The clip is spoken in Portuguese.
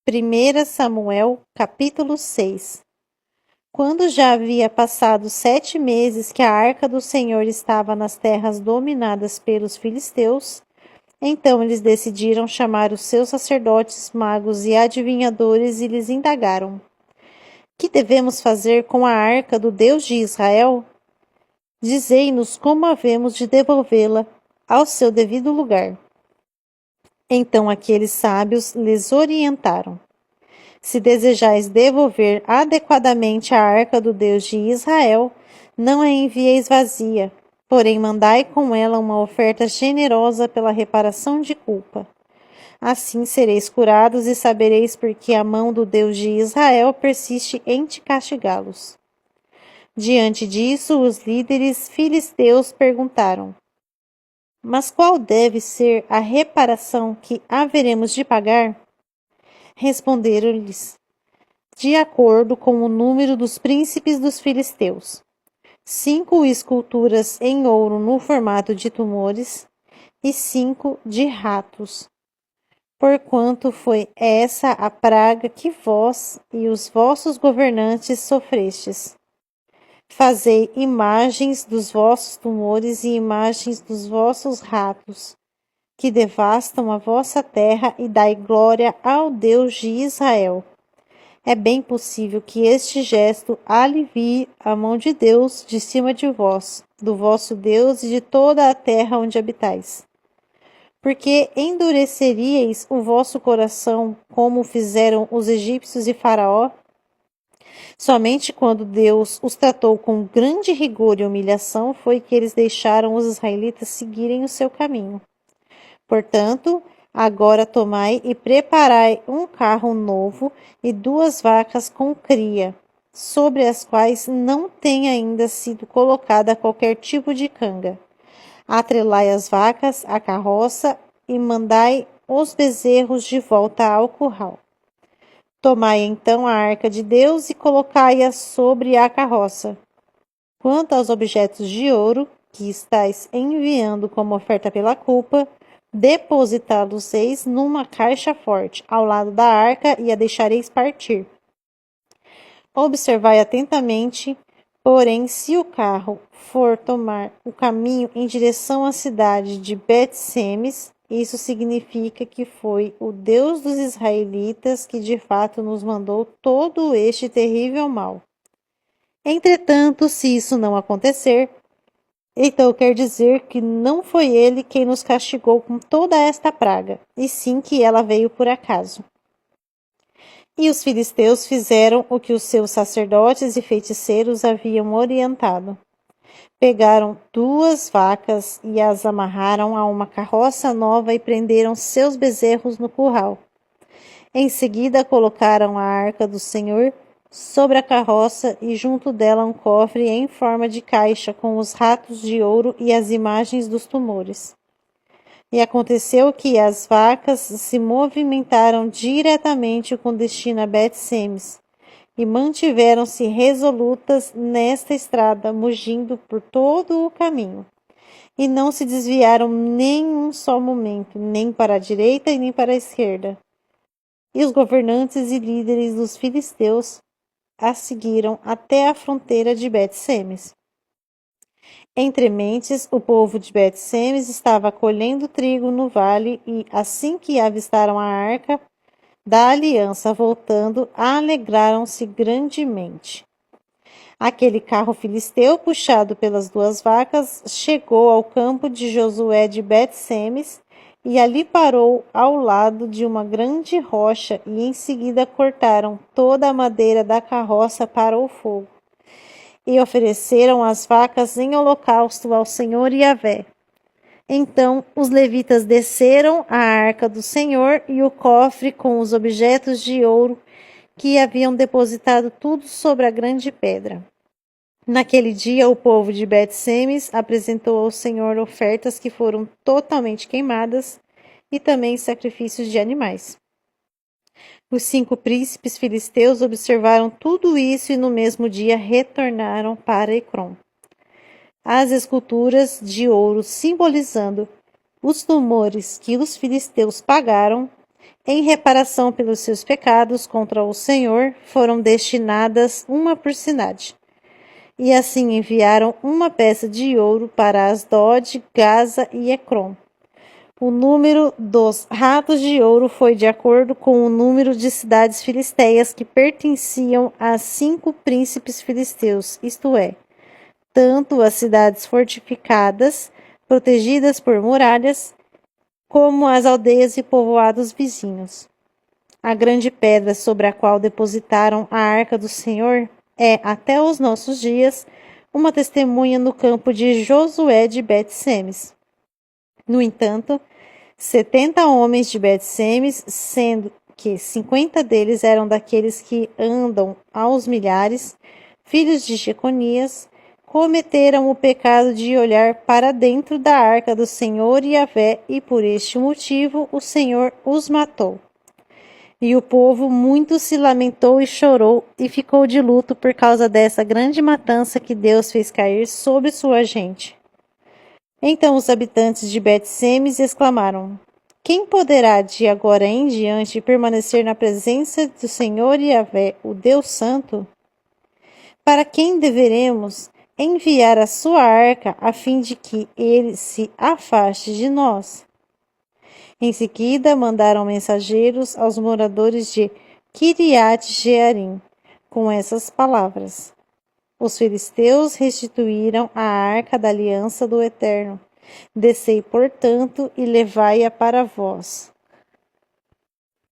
1 Samuel, capítulo 6. Quando já havia passado 7 meses que a arca do Senhor estava nas terras dominadas pelos filisteus, então eles decidiram chamar os seus sacerdotes, magos e adivinhadores e lhes indagaram: que devemos fazer com a arca do Deus de Israel? Dizei-nos como havemos de devolvê-la ao seu devido lugar. Então aqueles sábios lhes orientaram: se desejais devolver adequadamente a arca do Deus de Israel, não a envieis vazia, porém mandai com ela uma oferta generosa pela reparação de culpa. Assim sereis curados e sabereis porque a mão do Deus de Israel persiste em te castigá-los. Diante disso, os líderes filisteus perguntaram: mas qual deve ser a reparação que haveremos de pagar? Responderam-lhes: de acordo com o número dos príncipes dos filisteus, 5 esculturas em ouro no formato de tumores e 5 de ratos. Porquanto foi essa a praga que vós e os vossos governantes sofrestes. Fazei imagens dos vossos tumores e imagens dos vossos ratos, que devastam a vossa terra, e dai glória ao Deus de Israel. É bem possível que este gesto alivie a mão de Deus de cima de vós, do vosso Deus e de toda a terra onde habitais. Porque endureceríeis o vosso coração, como fizeram os egípcios e Faraó? Somente quando Deus os tratou com grande rigor e humilhação foi que eles deixaram os israelitas seguirem o seu caminho. Portanto, agora tomai e preparai um carro novo e 2 vacas com cria, sobre as quais não tem ainda sido colocada qualquer tipo de canga. Atrelai as vacas à carroça e mandai os bezerros de volta ao curral. Tomai então a arca de Deus e colocai-a sobre a carroça. Quanto aos objetos de ouro que estáis enviando como oferta pela culpa, depositá-los-eis numa caixa forte, ao lado da arca, e a deixareis partir. Observai atentamente, porém, se o carro for tomar o caminho em direção à cidade de Bet-Semes, isso significa que foi o Deus dos israelitas que de fato nos mandou todo este terrível mal. Entretanto, se isso não acontecer, então quer dizer que não foi ele quem nos castigou com toda esta praga, e sim que ela veio por acaso. E os filisteus fizeram o que os seus sacerdotes e feiticeiros haviam orientado. Pegaram 2 vacas e as amarraram a uma carroça nova e prenderam seus bezerros no curral. Em seguida colocaram a arca do Senhor sobre a carroça e junto dela um cofre em forma de caixa com os ratos de ouro e as imagens dos tumores. E aconteceu que as vacas se movimentaram diretamente com destino a Bet-Semes e mantiveram-se resolutas nesta estrada, mugindo por todo o caminho. E não se desviaram nem um só momento, nem para a direita e nem para a esquerda. E os governantes e líderes dos filisteus a seguiram até a fronteira de Bet-Semes. Entre mentes, o povo de Bet-Semes estava colhendo trigo no vale e, assim que avistaram a arca da aliança voltando, alegraram-se grandemente. Aquele carro filisteu, puxado pelas 2 vacas, chegou ao campo de Josué de Bet-Semes e ali parou ao lado de uma grande rocha, e em seguida cortaram toda a madeira da carroça para o fogo. E ofereceram as vacas em holocausto ao Senhor Yahvé. Então os levitas desceram a arca do Senhor e o cofre com os objetos de ouro que haviam depositado tudo sobre a grande pedra. Naquele dia, o povo de Bet-Semes apresentou ao Senhor ofertas que foram totalmente queimadas e também sacrifícios de animais. Os 5 príncipes filisteus observaram tudo isso e no mesmo dia retornaram para Ecrom. As esculturas de ouro simbolizando os tumores que os filisteus pagaram Em reparação pelos seus pecados contra o Senhor, foram destinadas uma por cidade. E assim enviaram uma peça de ouro para Asdod, Gaza e Ecrom. O número dos ratos de ouro foi de acordo com o número de cidades filisteias que pertenciam a 5 príncipes filisteus, isto é, tanto as cidades fortificadas, protegidas por muralhas, como as aldeias e povoados vizinhos. A grande pedra sobre a qual depositaram a arca do Senhor é, até os nossos dias, uma testemunha no campo de Josué de Bet-Semes. No entanto, 70 homens de Bet-Semes, sendo que 50 deles eram daqueles que andam aos milhares, filhos de Jeconias, cometeram o pecado de olhar para dentro da arca do Senhor Yahvé, e por este motivo o Senhor os matou. E o povo muito se lamentou e chorou, e ficou de luto por causa dessa grande matança que Deus fez cair sobre sua gente. Então os habitantes de Bet-Semes exclamaram: quem poderá de agora em diante permanecer na presença do Senhor Yahvé, o Deus Santo? Para quem deveremos enviar a sua arca a fim de que ele se afaste de nós? Em seguida, mandaram mensageiros aos moradores de Kiriat-Jearim, com essas palavras: os filisteus restituíram a arca da aliança do Eterno. Descei, portanto, e levai-a para vós.